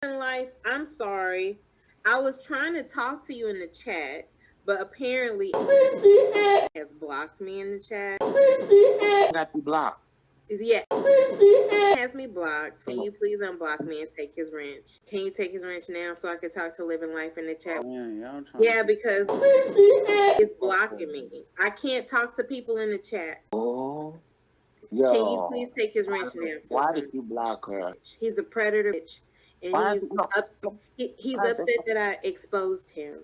In life, I'm sorry. I was trying to talk to you in the chat, but apparently has blocked me in the chat. Got you blocked. Yeah, has me blocked. Can you please unblock me and take his wrench? Can you take his wrench now so I can talk to Living Life in the chat? Yeah, because it's blocking me. I can't talk to people in the chat. Oh, Can you please take his wrench now? Why did you block her? He's a predator, and he's upset that I exposed him.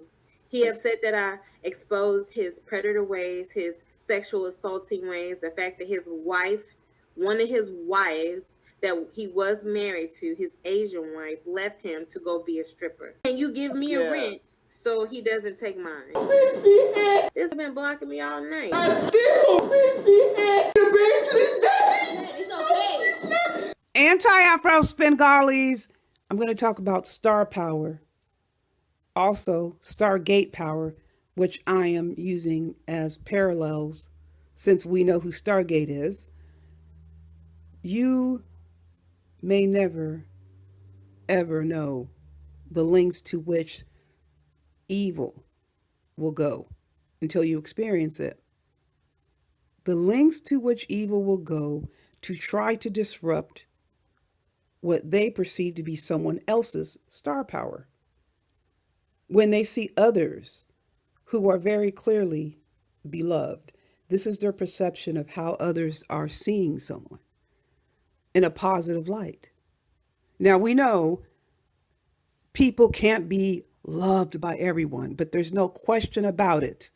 He upset that I exposed his predator ways, his sexual assaulting ways, the fact that his wife, one of his wives that he was married to, his Asian wife, left him to go be a stripper. Can you give me a wrench so he doesn't take mine? This has been blocking me all night. Anti-Afro Spengali's. I'm going to talk about star power. Also, Stargate power, which I am using as parallels since we know who Stargate is. You may never, ever know the lengths to which evil will go until you experience it. The lengths to which evil will go to try to disrupt what they perceive to be someone else's star power. When they see others who are very clearly beloved, this is their perception of how others are seeing someone in a positive light. Now, we know people can't be loved by everyone, but there's no question about it.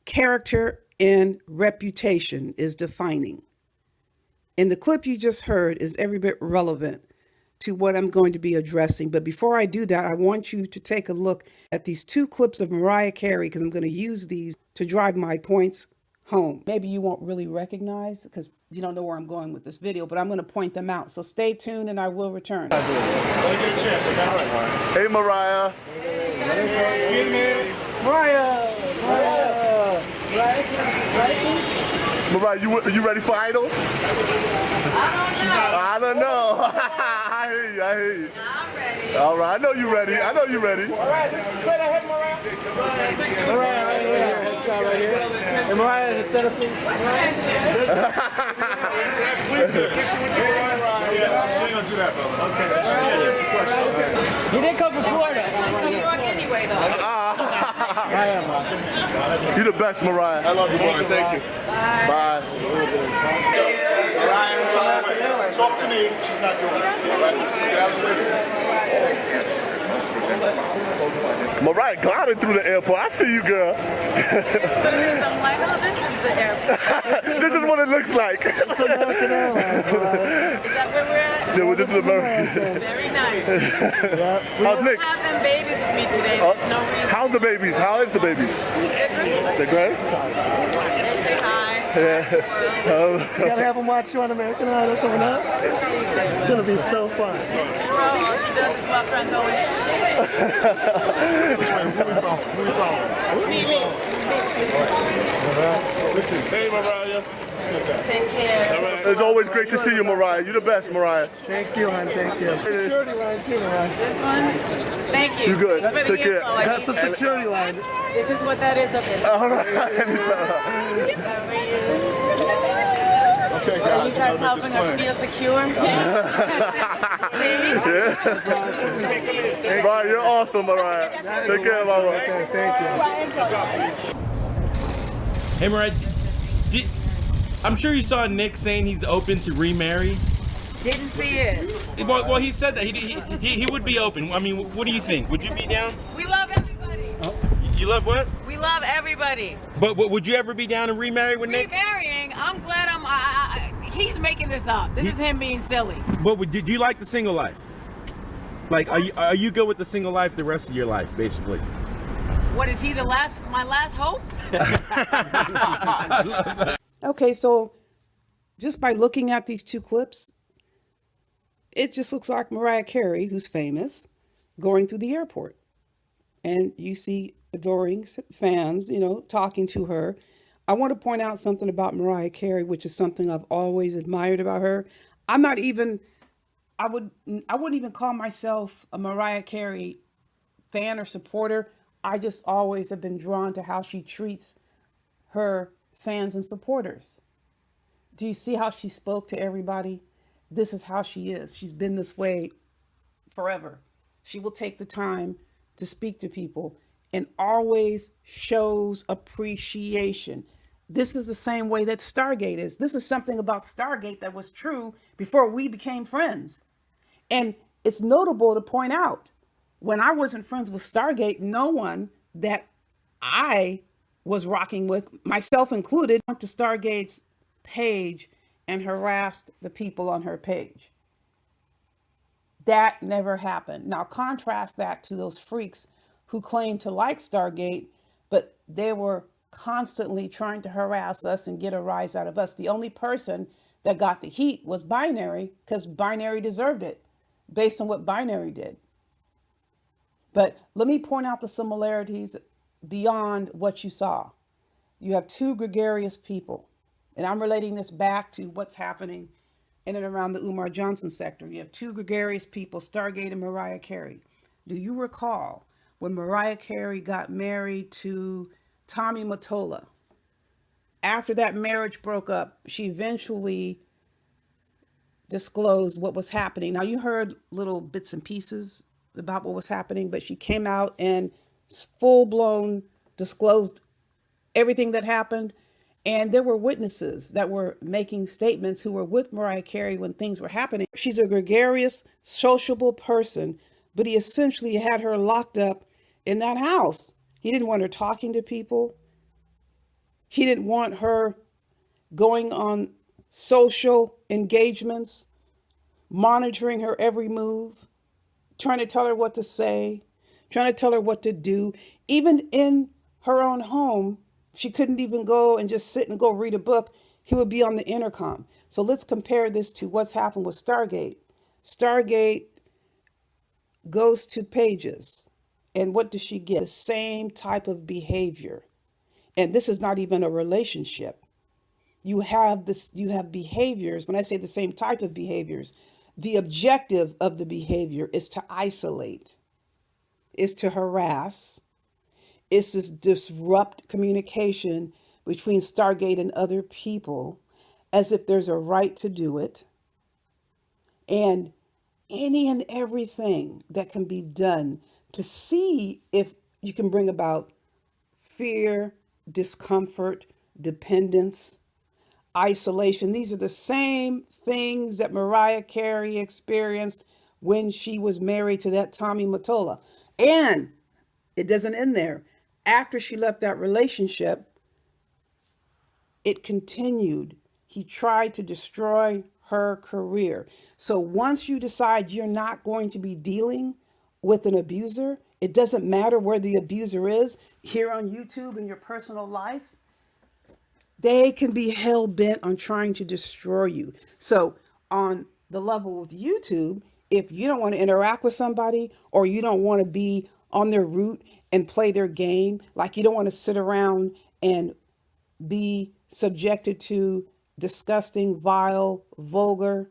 Character and reputation is defining. And the clip you just heard is every bit relevant to what I'm going to be addressing. But before I do that, I want you to take a look at these two clips of Mariah Carey, because I'm going to use these to drive my points home. Maybe you won't really recognize because you don't know where I'm going with this video, but I'm going to point them out. So stay tuned and I will return. Hey, Mariah. Excuse me. Mariah. Mariah, you ready for Idol? I don't know. I hear you. I'm ready. All right, I know you're ready. All right, This is straight ahead, Mariah. Mariah, right here. Headshot right here. And Mariah is a centerpiece. She ain't gonna do that, brother. He didn't come from Florida. New York anyway, though. You the best, Mariah. I love you, Mariah. Thank you. Bye. Mariah, talk to me. She's not doing it. All right, get out of the way. Mariah gliding through the airport. I see you, girl. I'm like, oh, this is the airport. This is what it looks like. It's American Airlines, Mariah. Is that where we're at? Yeah, well, this is American. It's very nice. How's Nick? I have them babies with me today. There's no reason. How's the babies? How is the babies? They're great? They say hi. Yeah. You gotta have them watch you on American Idol coming up. It's gonna be so fun. This girl, all she does is walk around going, Hey, Mariah. take care. It's always great to see you, Mariah. You're the best, Mariah. Thank you, hon. Thank you. Security line too, Mariah. This one? Thank you. You good. For the Take care. info. That's the security line. This is what that is up there. All right. Anytime. Okay, Are guys. you guys helping us feel secure? See? Mariah, you're awesome, Mariah. Take care, Mariah. Okay, thank you. Hey, Mariah, I'm sure you saw Nick saying he's open to remarry. Didn't see it. Well, he said that he would be open. I mean, what do you think? Would you be down? We love everybody. You love what? We love everybody. But would you ever be down to remarry with Nick? Remarrying, I'm glad he's making this up. This is him being silly. But do you like the single life? Like, are you good with the single life the rest of your life, basically? What is he, my last hope? Okay, so just by looking at these two clips, it just looks like Mariah Carey, who's famous, going through the airport. And you see adoring fans, talking to her. I want to point out something about Mariah Carey, which is something I've always admired about her. I'm not even I would I wouldn't even call myself a Mariah Carey fan or supporter. I just always have been drawn to how she treats her fans and supporters. Do you see how she spoke to everybody? This is how she is. She's been this way forever. She will take the time to speak to people and always shows appreciation. This is the same way that Stargate is. This is something about Stargate that was true before we became friends. And it's notable to point out when I wasn't friends with Stargate, no one that I was rocking with, myself included, went to Stargate's page and harassed the people on her page. That never happened. Now, contrast that to those freaks who claim to like Stargate, but they were constantly trying to harass us and get a rise out of us. The only person that got the heat was Binary because Binary deserved it based on what Binary did. But let me point out the similarities beyond what you saw. You have two gregarious people, and I'm relating this back to what's happening in and around the Umar Johnson sector. You have two gregarious people, Stargate and Mariah Carey. Do you recall when Mariah Carey got married to Tommy Mottola? After that marriage broke up, she eventually disclosed what was happening. Now, you heard little bits and pieces about what was happening, but she came out and full-blown disclosed everything that happened. And there were witnesses that were making statements who were with Mariah Carey when things were happening. She's a gregarious, sociable person, but he essentially had her locked up in that house. He didn't want her talking to people. He didn't want her going on social engagements, monitoring her every move, trying to tell her what to say, trying to tell her what to do. Even in her own home, she couldn't even go and just sit and go read a book. He would be on the intercom. So let's compare this to what's happened with Stargate. Stargate goes to Pages, and what does she get? The same type of behavior. And this is not even a relationship. You have behaviors. When I say the same type of behaviors, the objective of the behavior is to isolate, is to harass, is to disrupt communication between Stargate and other people as if there's a right to do it. And any and everything that can be done to see if you can bring about fear, discomfort, dependence, isolation. These are the same things that Mariah Carey experienced when she was married to that Tommy Mottola. And it doesn't end there. After she left that relationship, it continued. He tried to destroy her career. So once you decide you're not going to be dealing with an abuser, it doesn't matter where the abuser is, here on YouTube in your personal life, they can be hell bent on trying to destroy you. So on the level with YouTube, if you don't want to interact with somebody or you don't want to be on their route and play their game, like you don't want to sit around and be subjected to disgusting, vile, vulgar,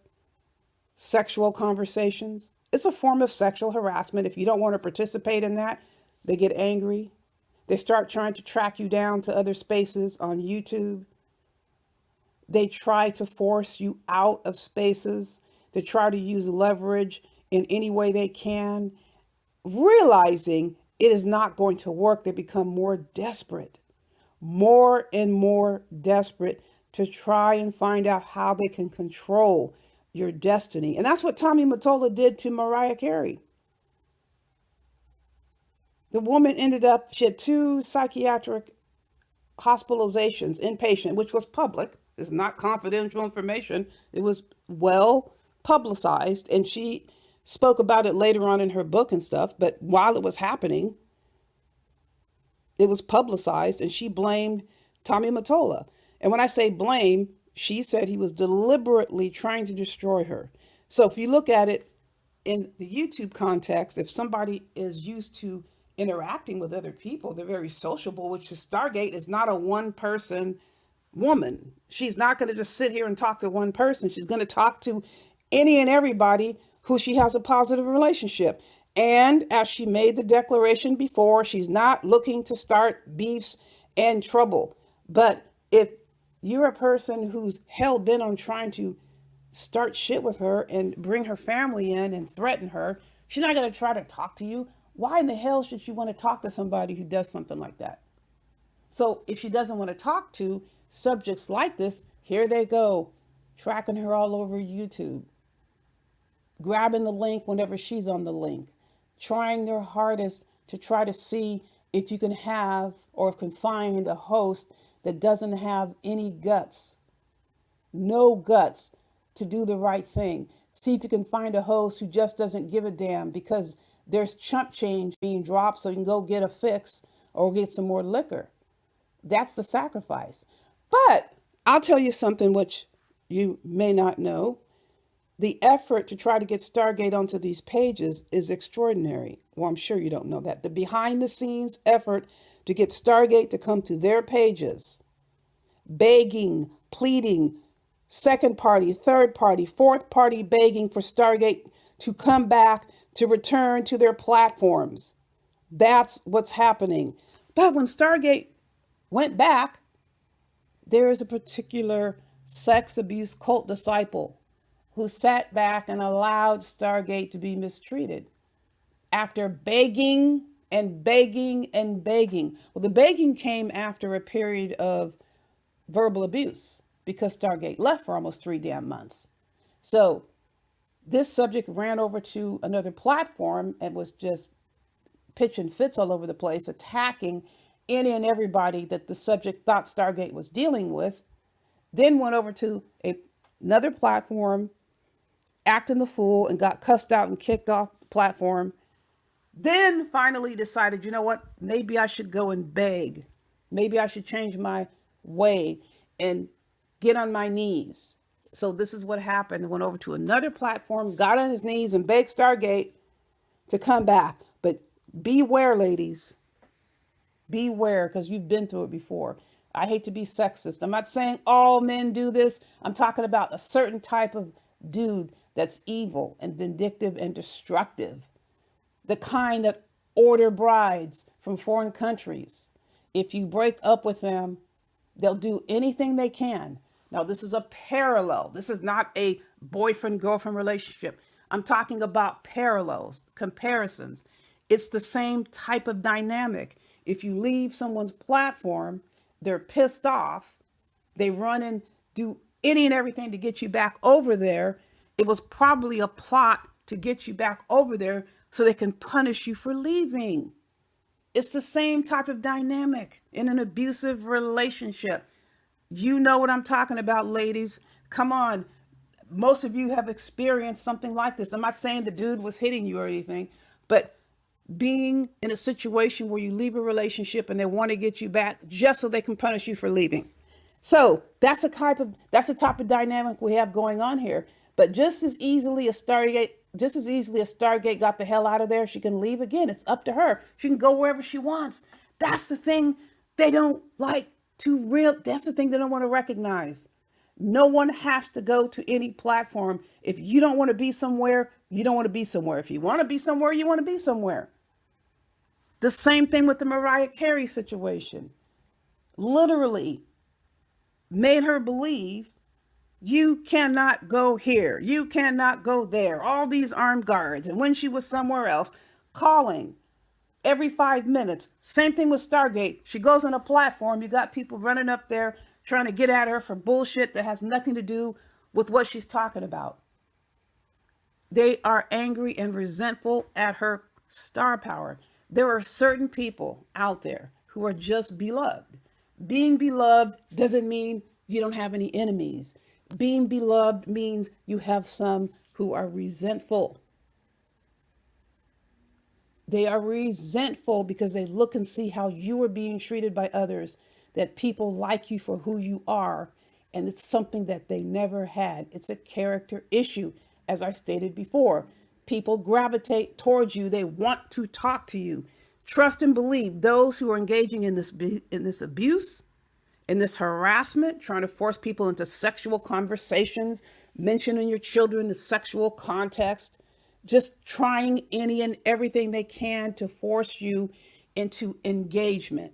sexual conversations. It's a form of sexual harassment. If you don't want to participate in that, they get angry. They start trying to track you down to other spaces on YouTube. They try to force you out of spaces. They try to use leverage in any way they can. Realizing it is not going to work, they become more desperate, more and more desperate to try and find out how they can control your destiny. And that's what Tommy Mottola did to Mariah Carey. The woman ended up, she had 2 psychiatric hospitalizations, inpatient, which was public. It's not confidential information. It was well publicized, and she spoke about it later on in her book and stuff. But while it was happening, it was publicized, and she blamed Tommy Mottola. And when I say blame, she said he was deliberately trying to destroy her. So if you look at it in the YouTube context, if somebody is used to interacting with other people, they're very sociable, which is Stargate is not a one-person woman. She's not going to just sit here and talk to one person. She's going to talk to any and everybody who she has a positive relationship. And as she made the declaration before, she's not looking to start beefs and trouble. But if you're a person who's hell bent on trying to start shit with her and bring her family in and threaten her, she's not going to try to talk to you. Why in the hell should she want to talk to somebody who does something like that? So if she doesn't want to talk to subjects like this, here they go, tracking her all over YouTube, grabbing the link whenever she's on the link, trying their hardest to try to see if you can have or can find a host that doesn't have any guts, no guts to do the right thing. See if you can find a host who just doesn't give a damn because there's chump change being dropped so you can go get a fix or get some more liquor. That's the sacrifice. But I'll tell you something which you may not know. The effort to try to get Stargate onto these pages is extraordinary. Well, I'm sure you don't know that. The behind the scenes effort to get Stargate to come to their pages, begging, pleading, second party, third party, fourth party begging for Stargate to come back, to return to their platforms. That's what's happening. But when Stargate went back, there is a particular sex abuse cult disciple who sat back and allowed Stargate to be mistreated after begging and begging and begging. Well, the begging came after a period of verbal abuse because Stargate left for almost 3 damn months. So this subject ran over to another platform and was just pitching fits all over the place, attacking any and everybody that the subject thought Stargate was dealing with. Then went over to another platform, acting the fool, and got cussed out and kicked off the platform. Then finally decided, you know what, maybe I should go and beg. Maybe I should change my way and get on my knees. So this is what happened. Went over to another platform, got on his knees and begged Stargate to come back. But beware, ladies. Beware, because you've been through it before. I hate to be sexist. I'm not saying all men do this. I'm talking about a certain type of dude that's evil and vindictive and destructive. The kind that order brides from foreign countries. If you break up with them, they'll do anything they can. Now, this is a parallel. This is not a boyfriend-girlfriend relationship. I'm talking about parallels, comparisons. It's the same type of dynamic. If you leave someone's platform, they're pissed off. They run and do any and everything to get you back over there. It was probably a plot to get you back over there so they can punish you for leaving. It's the same type of dynamic in an abusive relationship. You know what I'm talking about, ladies. Come on. Most of you have experienced something like this. I'm not saying the dude was hitting you or anything, but being in a situation where you leave a relationship and they want to get you back just so they can punish you for leaving. So that's the type of dynamic we have going on here. But just as easily as Stargate got the hell out of there, she can leave again. It's up to her. She can go wherever she wants. That's the thing they don't like that's the thing they don't want to recognize. No one has to go to any platform. If you don't want to be somewhere, you don't want to be somewhere. If you want to be somewhere, you want to be somewhere. The same thing with the Mariah Carey situation. Literally made her believe you cannot go here. You cannot go there. All these armed guards. And when she was somewhere else, calling every 5 minutes. Same thing with Stargate. She goes on a platform. You got people running up there trying to get at her for bullshit that has nothing to do with what she's talking about. They are angry and resentful at her star power. There are certain people out there who are just beloved. Being beloved doesn't mean you don't have any enemies. Being beloved means you have some who are resentful. They are resentful because they look and see how you are being treated by others, that people like you for who you are, and it's something that they never had. It's a character issue, as I stated before. People gravitate towards you. They want to talk to you. Trust and believe those who are engaging in this abuse, in this harassment, trying to force people into sexual conversations, mentioning your children in the sexual context. just trying any and everything they can to force you into engagement.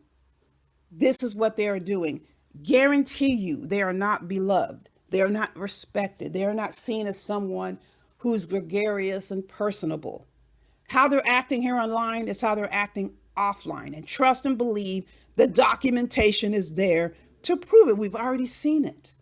This is what they are doing. Guarantee you they are not beloved. They are not respected. They are not seen as someone who's gregarious and personable. How they're acting here online is how they're acting offline. And trust and believe the documentation is there to prove it. We've already seen it.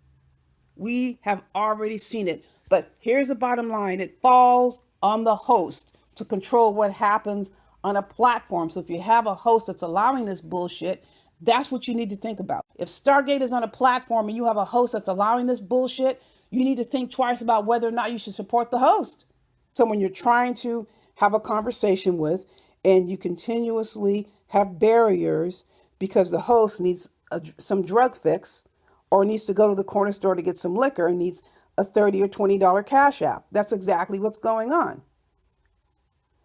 We have already seen it. But here's the bottom line. It falls on the host to control what happens on a platform. So if you have a host that's allowing this bullshit, that's what you need to think about. If Stargate is on a platform and you have a host that's allowing this bullshit, you need to think twice about whether or not you should support the host. So when you're trying to have a conversation with and you continuously have barriers because the host needs some drug fix or needs to go to the corner store to get some liquor and needs a $30 or $20 cash app. That's exactly what's going on.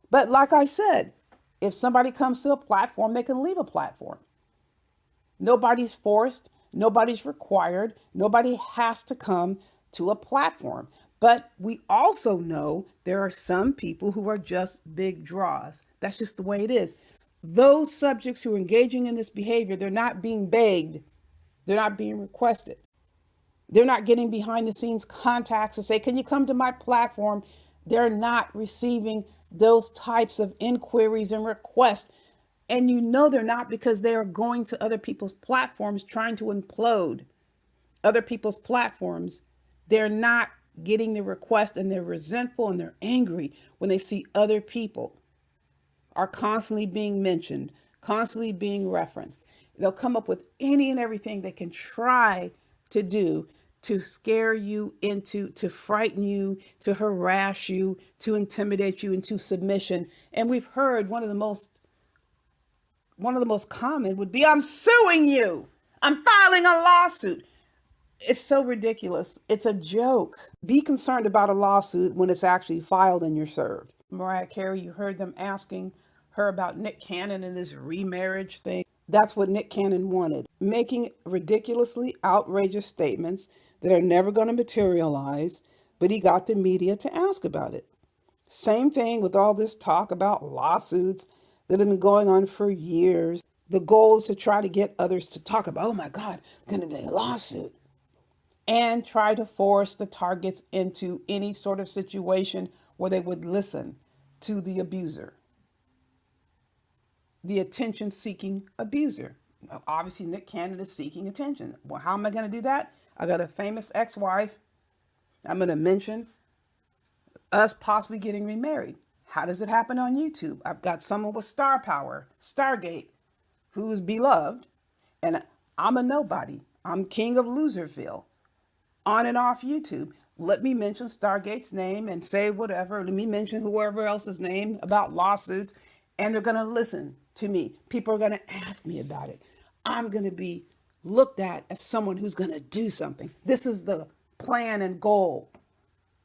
But like I said, if somebody comes to a platform, they can leave a platform. Nobody's forced, nobody's required, nobody has to come to a platform. But we also know there are some people who are just big draws. That's just the way it is. Those subjects who are engaging in this behavior, they're not being begged. They're not being requested. They're not getting behind the scenes contacts to say, can you come to my platform? They're not receiving those types of inquiries and requests. And you know they're not because they are going to other people's platforms trying to implode other people's platforms. They're not getting the request and they're resentful and they're angry when they see other people are constantly being mentioned, constantly being referenced. They'll come up with any and everything they can try to do to scare you into, to frighten you, to harass you, to intimidate you into submission. And we've heard one of the most common would be, I'm suing you. I'm filing a lawsuit. It's so ridiculous. It's a joke. Be concerned about a lawsuit when it's actually filed and you're served. Mariah Carey, you heard them asking her about Nick Cannon and this remarriage thing. That's what Nick Cannon wanted. Making ridiculously outrageous statements that are never going to materialize, but he got the media to ask about it. Same thing with all this talk about lawsuits that have been going on for years. The goal is to try to get others to talk about, oh my God, going to be a lawsuit. And try to force the targets into any sort of situation where they would listen to the abuser, the attention-seeking abuser. Well, obviously, Nick Cannon is seeking attention. Well, how am I going to do that? I got a famous ex-wife. I'm going to mention us possibly getting remarried. How does it happen on YouTube? I've got someone with star power, Stargate, who's beloved, and I'm a nobody. I'm king of Loserville. On and off YouTube. Let me mention Stargate's name and say whatever. Let me mention whoever else's name about lawsuits, and they're going to listen to me. People are going to ask me about it. I'm going to be looked at as someone who's going to do something. This is the plan and goal.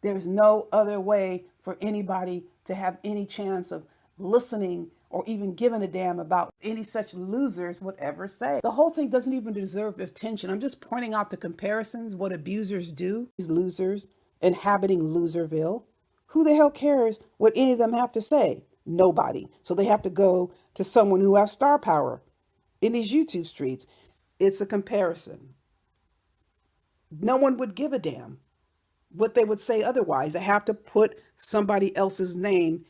There's no other way for anybody to have any chance of listening or even giving a damn about any such losers would ever say. The whole thing doesn't even deserve attention. I'm just pointing out the comparisons, what abusers do. These losers inhabiting Loserville. Who the hell cares what any of them have to say? Nobody. So they have to go to someone who has star power in these YouTube streets. It's a comparison. No one would give a damn what they would say otherwise. They have to put somebody else's name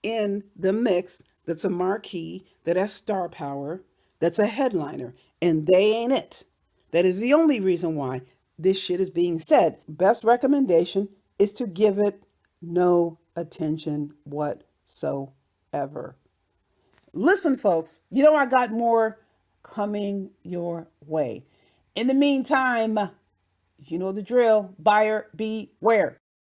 in the mix that's a marquee, that has star power, that's a headliner, and they ain't it. That is the only reason why this shit is being said. Best recommendation is to give it no attention whatsoever. Listen, folks, you know I got more coming your way. In the meantime, you know the drill. Buyer beware.